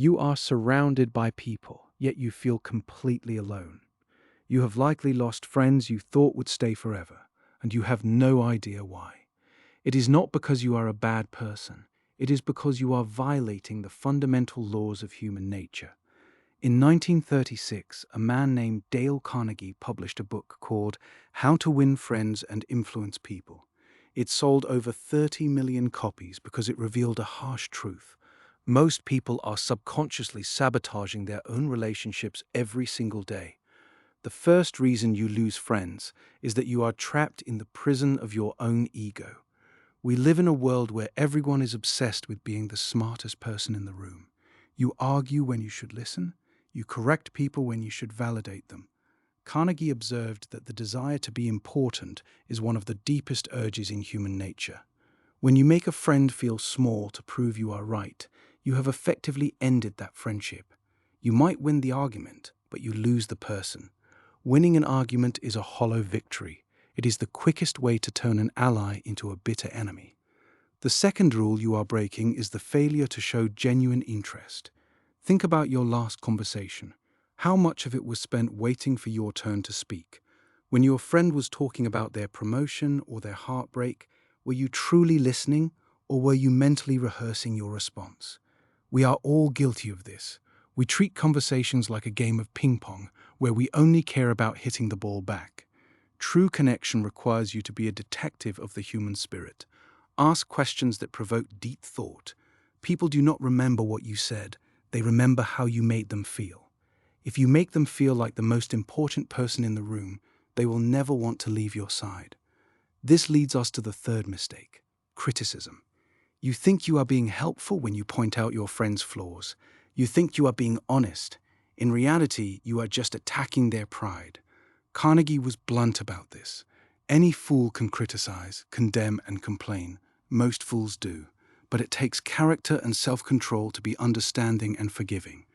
You are surrounded by people, yet you feel completely alone. You have likely lost friends you thought would stay forever, and you have no idea why. It is not because you are a bad person. It is because you are violating the fundamental laws of human nature. In 1936, a man named Dale Carnegie published a book called How to Win Friends and Influence People. It sold over 30 million copies because it revealed a harsh truth. Most people are subconsciously sabotaging their own relationships every single day. The first reason you lose friends is that you are trapped in the prison of your own ego. We live in a world where everyone is obsessed with being the smartest person in the room. You argue when you should listen. You correct people when you should validate them. Carnegie observed that the desire to be important is one of the deepest urges in human nature. When you make a friend feel small to prove you are right, you have effectively ended that friendship. You might win the argument, but you lose the person. Winning an argument is a hollow victory. It is the quickest way to turn an ally into a bitter enemy. The second rule you are breaking is the failure to show genuine interest. Think about your last conversation. How much of it was spent waiting for your turn to speak? When your friend was talking about their promotion or their heartbreak, were you truly listening, or were you mentally rehearsing your response? We are all guilty of this. We treat conversations like a game of ping pong, where we only care about hitting the ball back. True connection requires you to be a detective of the human spirit. Ask questions that provoke deep thought. People do not remember what you said, they remember how you made them feel. If you make them feel like the most important person in the room, they will never want to leave your side. This leads us to the third mistake: criticism. You think you are being helpful when you point out your friend's flaws. You think you are being honest. In reality, you are just attacking their pride. Carnegie was blunt about this. Any fool can criticize, condemn, and complain. Most fools do. But it takes character and self-control to be understanding and forgiving.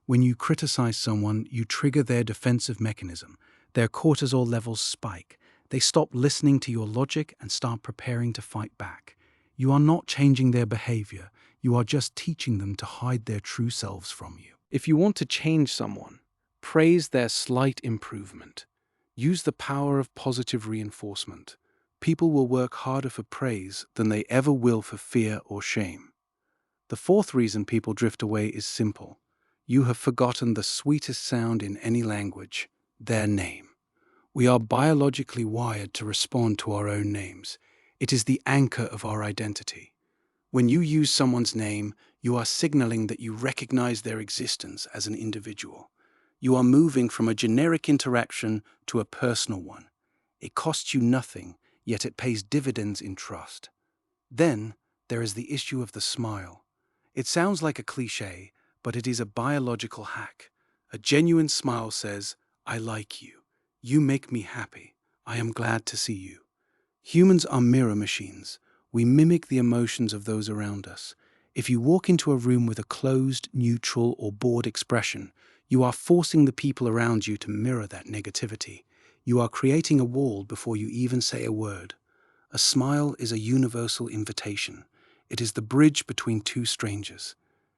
When you criticize someone, you trigger their defensive mechanism. Their cortisol levels spike. They stop listening to your logic and start preparing to fight back. You are not changing their behavior. You are just teaching them to hide their true selves from you. If you want to change someone, praise their slight improvement. Use the power of positive reinforcement. People will work harder for praise than they ever will for fear or shame. The fourth reason people drift away is simple. You have forgotten the sweetest sound in any language: their name. We are biologically wired to respond to our own names. It is the anchor of our identity. When you use someone's name, you are signaling that you recognize their existence as an individual. You are moving from a generic interaction to a personal one. It costs you nothing, yet it pays dividends in trust. Then, there is the issue of the smile. It sounds like a cliché, but it is a biological hack. A genuine smile says, "I like you. You make me happy. I am glad to see you." Humans are mirror machines. We mimic the emotions of those around us. If you walk into a room with a closed, neutral, or bored expression, you are forcing the people around you to mirror that negativity. You are creating a wall before you even say a word. A smile is a universal invitation. It is the bridge between two strangers.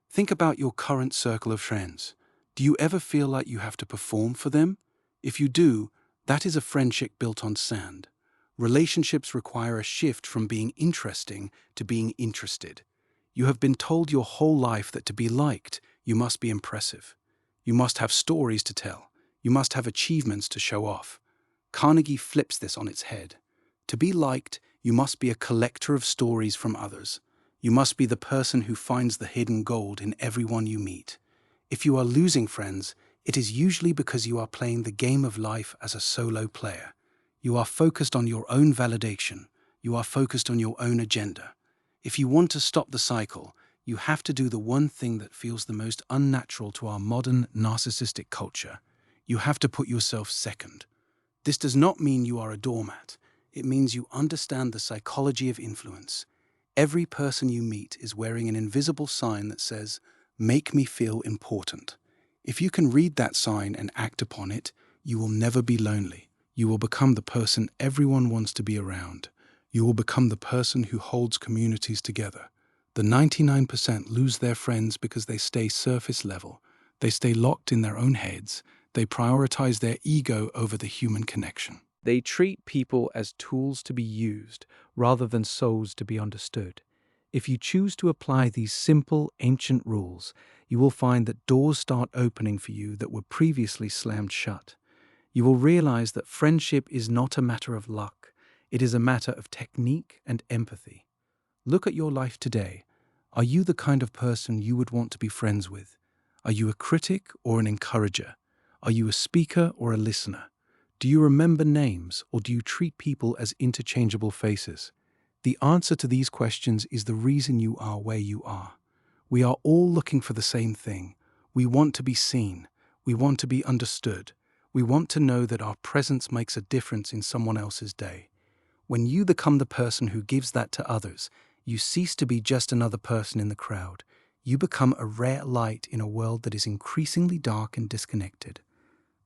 Think about your current circle of friends. Do you ever feel like you have to perform for them? If you do, that is a friendship built on sand. Relationships require a shift from being interesting to being interested. You have been told your whole life that to be liked, you must be impressive. You must have stories to tell. You must have achievements to show off. Carnegie flips this on its head. To be liked, you must be a collector of stories from others. You must be the person who finds the hidden gold in everyone you meet. If you are losing friends, it is usually because you are playing the game of life as a solo player. You are focused on your own validation. You are focused on your own agenda. If you want to stop the cycle, you have to do the one thing that feels the most unnatural to our modern narcissistic culture. You have to put yourself second. This does not mean you are a doormat. It means you understand the psychology of influence. Every person you meet is wearing an invisible sign that says, "Make me feel important." If you can read that sign and act upon it, you will never be lonely. You will become the person everyone wants to be around. You will become the person who holds communities together. The 99% lose their friends because they stay surface level. They stay locked in their own heads. They prioritize their ego over the human connection. They treat people as tools to be used rather than souls to be understood. If you choose to apply these simple, ancient rules, you will find that doors start opening for you that were previously slammed shut. You will realize that friendship is not a matter of luck. It is a matter of technique and empathy. Look at your life today. Are you the kind of person you would want to be friends with? Are you a critic or an encourager? Are you a speaker or a listener? Do you remember names or do you treat people as interchangeable faces? The answer to these questions is the reason you are where you are. We are all looking for the same thing. We want to be seen. We want to be understood. We want to know that our presence makes a difference in someone else's day. When you become the person who gives that to others, you cease to be just another person in the crowd. You become a rare light in a world that is increasingly dark and disconnected.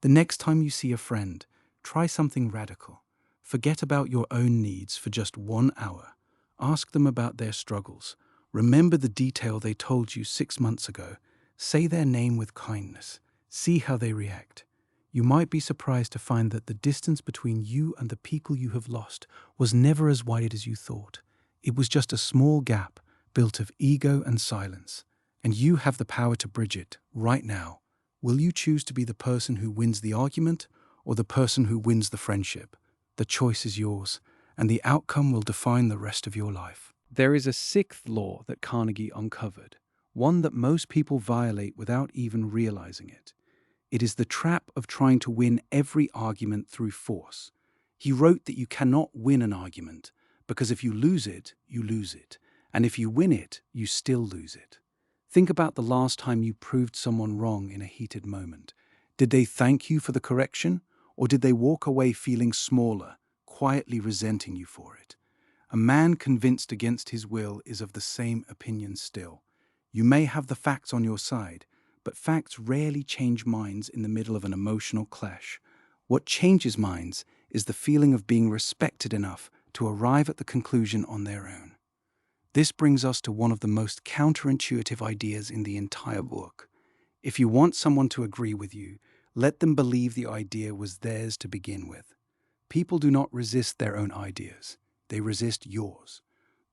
The next time you see a friend, try something radical. Forget about your own needs for just 1 hour. Ask them about their struggles. Remember the detail they told you 6 months ago. Say their name with kindness. See how they react. You might be surprised to find that the distance between you and the people you have lost was never as wide as you thought. It was just a small gap built of ego and silence. And you have the power to bridge it right now. Will you choose to be the person who wins the argument or the person who wins the friendship? The choice is yours, and the outcome will define the rest of your life. There is a sixth law that Carnegie uncovered, one that most people violate without even realizing it. It is the trap of trying to win every argument through force. He wrote that you cannot win an argument, because if you lose it, you lose it, and if you win it, you still lose it. Think about the last time you proved someone wrong in a heated moment. Did they thank you for the correction, or did they walk away feeling smaller, quietly resenting you for it? A man convinced against his will is of the same opinion still. You may have the facts on your side, but facts rarely change minds in the middle of an emotional clash. What changes minds is the feeling of being respected enough to arrive at the conclusion on their own. This brings us to one of the most counterintuitive ideas in the entire book. If you want someone to agree with you, let them believe the idea was theirs to begin with. People do not resist their own ideas. They resist yours.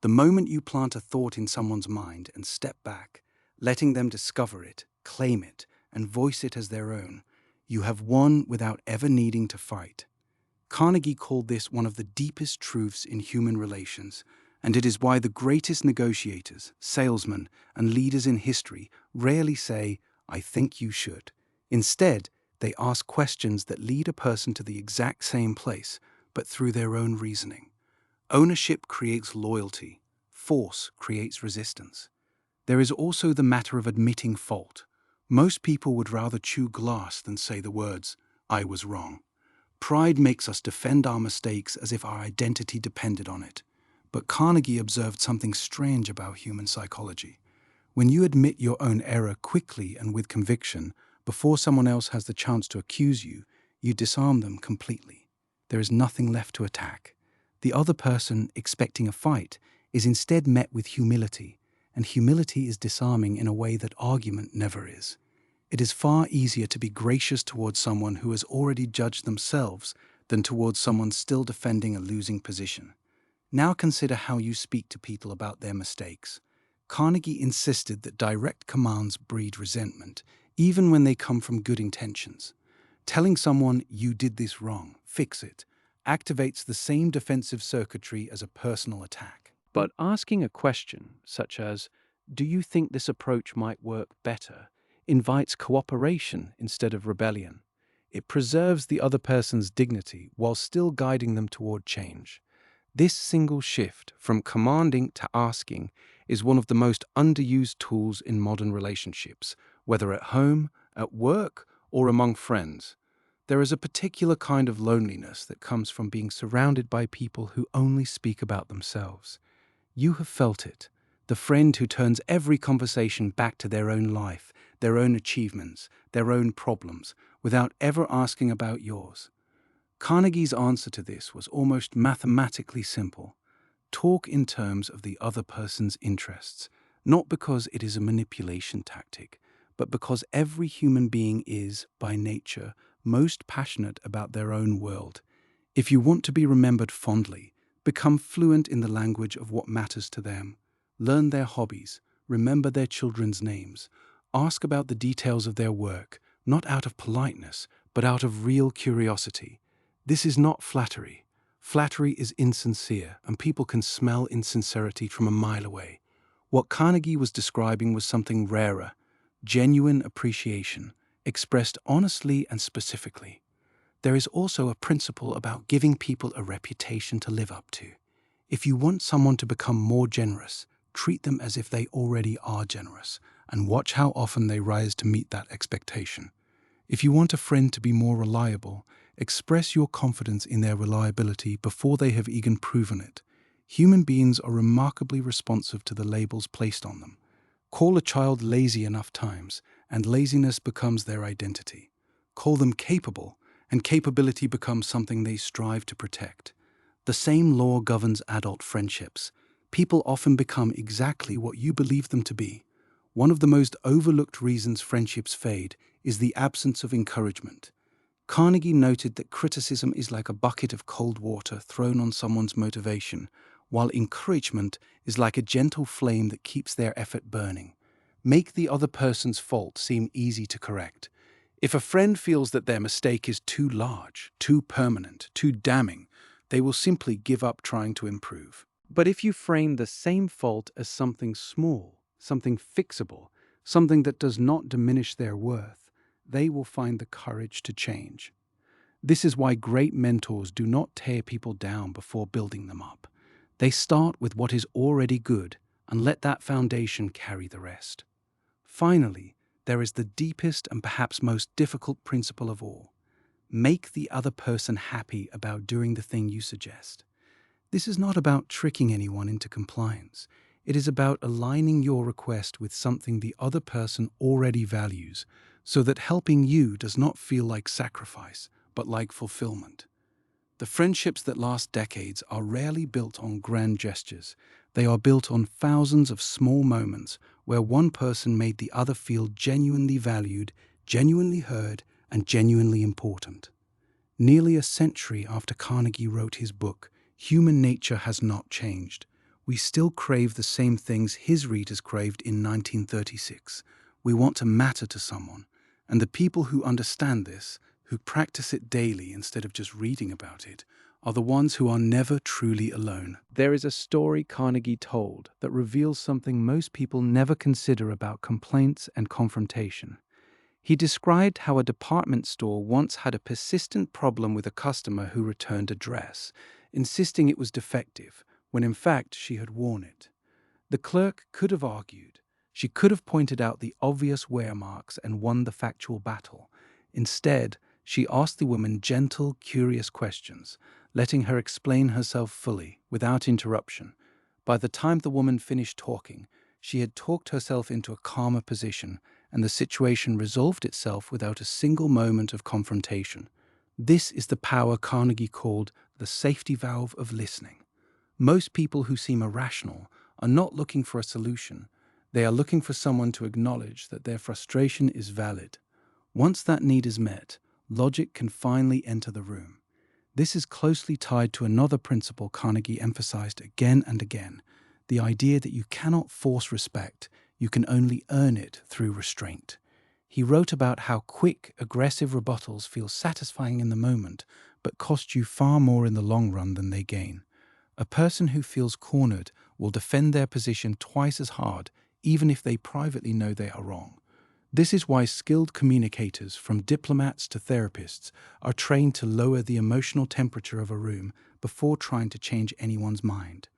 The moment you plant a thought in someone's mind and step back, letting them discover it, claim it, and voice it as their own, you have won without ever needing to fight. Carnegie called this one of the deepest truths in human relations, and it is why the greatest negotiators, salesmen, and leaders in history rarely say, "I think you should." Instead, they ask questions that lead a person to the exact same place, but through their own reasoning. Ownership creates loyalty. Force creates resistance. There is also the matter of admitting fault. Most people would rather chew glass than say the words, "I was wrong." Pride makes us defend our mistakes as if our identity depended on it. But Carnegie observed something strange about human psychology. When you admit your own error quickly and with conviction, before someone else has the chance to accuse you, you disarm them completely. There is nothing left to attack. The other person, expecting a fight, is instead met with humility, and humility is disarming in a way that argument never is. It is far easier to be gracious towards someone who has already judged themselves than towards someone still defending a losing position. Now consider how you speak to people about their mistakes. Carnegie insisted that direct commands breed resentment, even when they come from good intentions. Telling someone, "You did this wrong, fix it," activates the same defensive circuitry as a personal attack. But asking a question, such as, "Do you think this approach might work better?" invites cooperation instead of rebellion. It preserves the other person's dignity while still guiding them toward change. This single shift from commanding to asking is one of the most underused tools in modern relationships, whether at home, at work, or among friends. There is a particular kind of loneliness that comes from being surrounded by people who only speak about themselves. You have felt it, the friend who turns every conversation back to their own life, their own achievements, their own problems, without ever asking about yours. Carnegie's answer to this was almost mathematically simple. Talk in terms of the other person's interests. not because it is a manipulation tactic, but because every human being is, by nature, most passionate about their own world. If you want to be remembered fondly, become fluent in the language of what matters to them. Learn their hobbies, remember their children's names, ask about the details of their work, not out of politeness, but out of real curiosity. This is not flattery. Flattery is insincere, and people can smell insincerity from a mile away. What Carnegie was describing was something rarer, genuine appreciation, expressed honestly and specifically. There is also a principle about giving people a reputation to live up to. If you want someone to become more generous, treat them as if they already are generous, and watch how often they rise to meet that expectation. If you want a friend to be more reliable, express your confidence in their reliability before they have even proven it. Human beings are remarkably responsive to the labels placed on them. Call a child lazy enough times, and laziness becomes their identity. Call them capable, and capability becomes something they strive to protect. The same law governs adult friendships. People often become exactly what you believe them to be. One of the most overlooked reasons friendships fade is the absence of encouragement. Carnegie noted that criticism is like a bucket of cold water thrown on someone's motivation, while encouragement is like a gentle flame that keeps their effort burning. Make the other person's fault seem easy to correct. If a friend feels that their mistake is too large, too permanent, too damning, they will simply give up trying to improve. But if you frame the same fault as something small, something fixable, something that does not diminish their worth, they will find the courage to change. This is why great mentors do not tear people down before building them up. They start with what is already good and let that foundation carry the rest. Finally, there is the deepest and perhaps most difficult principle of all. Make the other person happy about doing the thing you suggest. This is not about tricking anyone into compliance. It is about aligning your request with something the other person already values, so that helping you does not feel like sacrifice, but like fulfillment. The friendships that last decades are rarely built on grand gestures. They are built on thousands of small moments where one person made the other feel genuinely valued, genuinely heard, and genuinely important. Nearly a century after Carnegie wrote his book, human nature has not changed. We still crave the same things his readers craved in 1936. We want to matter to someone, and the people who understand this, who practice it daily instead of just reading about it, are the ones who are never truly alone. There is a story Carnegie told that reveals something most people never consider about complaints and confrontation. He described how a department store once had a persistent problem with a customer who returned a dress, insisting it was defective, when in fact she had worn it. The clerk could have argued. She could have pointed out the obvious wear marks and won the factual battle. Instead, she asked the woman gentle, curious questions, letting her explain herself fully, without interruption. By the time the woman finished talking, she had talked herself into a calmer position, and the situation resolved itself without a single moment of confrontation. This is the power Carnegie called the safety valve of listening. Most people who seem irrational are not looking for a solution. They are looking for someone to acknowledge that their frustration is valid. Once that need is met, logic can finally enter the room. This is closely tied to another principle Carnegie emphasized again and again, the idea that you cannot force respect, you can only earn it through restraint. He wrote about how quick, aggressive rebuttals feel satisfying in the moment, but cost you far more in the long run than they gain. A person who feels cornered will defend their position twice as hard, even if they privately know they are wrong. This is why skilled communicators, from diplomats to therapists, are trained to lower the emotional temperature of a room before trying to change anyone's mind.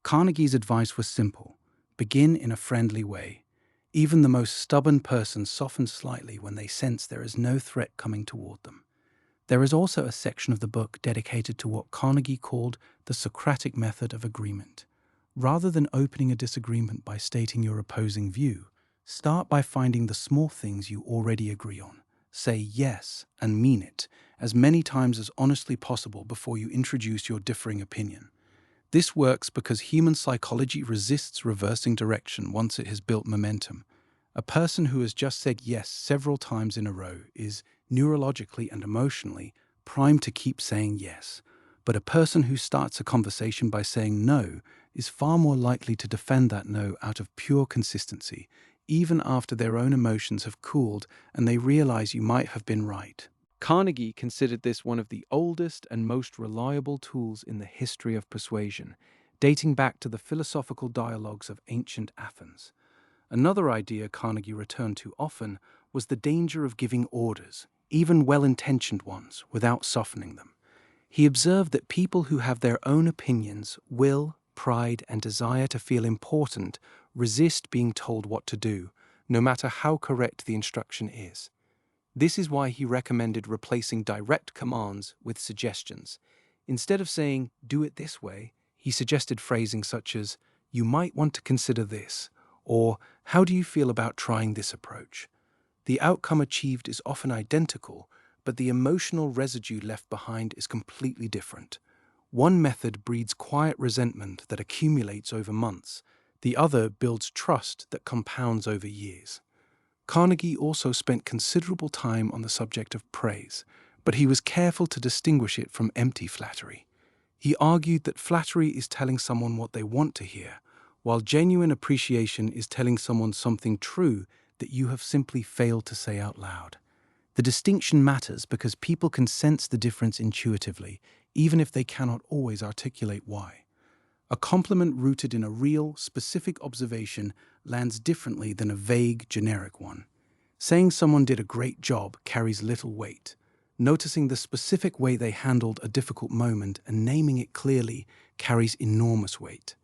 Carnegie's advice was simple: begin in a friendly way. Even the most stubborn person softens slightly when they sense there is no threat coming toward them. There is also a section of the book dedicated to what Carnegie called the Socratic method of agreement. Rather than opening a disagreement by stating your opposing view, start by finding the small things you already agree on. Say yes and mean it as many times as honestly possible before you introduce your differing opinion. This works because human psychology resists reversing direction once it has built momentum. A person who has just said yes several times in a row is neurologically and emotionally primed to keep saying yes. But a person who starts a conversation by saying no is far more likely to defend that no out of pure consistency, even after their own emotions have cooled and they realize you might have been right. Carnegie considered this one of the oldest and most reliable tools in the history of persuasion, dating back to the philosophical dialogues of ancient Athens. Another idea Carnegie returned to often was the danger of giving orders, even well-intentioned ones, without softening them. He observed that people who have their own opinions, will, pride, and desire to feel important resist being told what to do, no matter how correct the instruction is. This is why he recommended replacing direct commands with suggestions. Instead of saying, "do it this way," he suggested phrasing such as, "you might want to consider this," or "how do you feel about trying this approach?" The outcome achieved is often identical, but the emotional residue left behind is completely different. One method breeds quiet resentment that accumulates over months. The other builds trust that compounds over years. Carnegie also spent considerable time on the subject of praise, but he was careful to distinguish it from empty flattery. He argued that flattery is telling someone what they want to hear, while genuine appreciation is telling someone something true that you have simply failed to say out loud. The distinction matters because people can sense the difference intuitively, even if they cannot always articulate why. A compliment rooted in a real, specific observation lands differently than a vague, generic one. Saying someone did a great job carries little weight. Noticing the specific way they handled a difficult moment and naming it clearly carries enormous weight.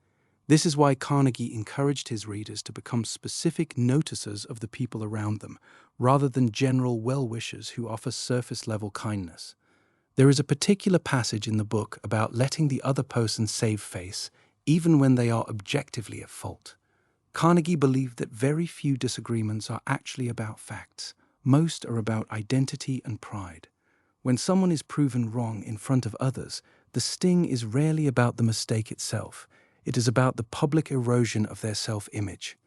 This is why Carnegie encouraged his readers to become specific noticers of the people around them, rather than general well-wishers who offer surface-level kindness. There is a particular passage in the book about letting the other person save face, even when they are objectively at fault. Carnegie believed that very few disagreements are actually about facts. Most are about identity and pride. When someone is proven wrong in front of others, the sting is rarely about the mistake itself. It is about the public erosion of their self-image.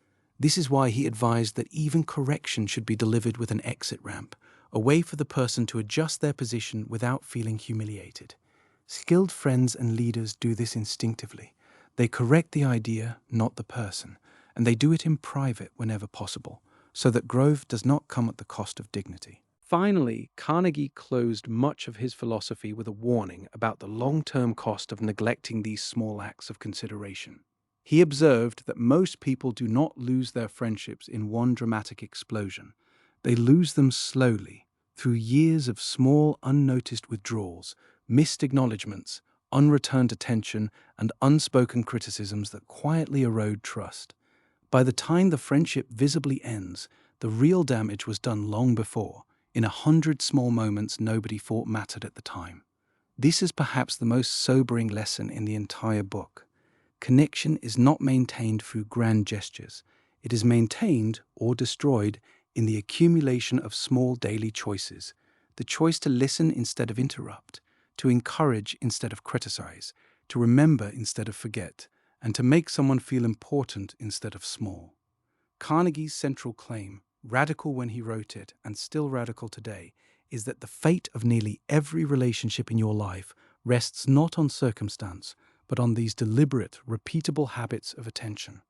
This is why he advised that even correction should be delivered with an exit ramp, a way for the person to adjust their position without feeling humiliated. Skilled friends and leaders do this instinctively. They correct the idea, not the person, and they do it in private whenever possible, so that growth does not come at the cost of dignity. Finally, Carnegie closed much of his philosophy with a warning about the long-term cost of neglecting these small acts of consideration. He observed that most people do not lose their friendships in one dramatic explosion. They lose them slowly, through years of small, unnoticed withdrawals, missed acknowledgements, unreturned attention, and unspoken criticisms that quietly erode trust. By the time the friendship visibly ends, the real damage was done long before, in 100 small moments nobody thought mattered at the time. This is perhaps the most sobering lesson in the entire book. Connection is not maintained through grand gestures. It is maintained, or destroyed, in the accumulation of small daily choices. The choice to listen instead of interrupt, to encourage instead of criticize, to remember instead of forget, and to make someone feel important instead of small. Carnegie's central claim, radical when he wrote it and still radical today, is that the fate of nearly every relationship in your life rests not on circumstance, but on these deliberate, repeatable habits of attention.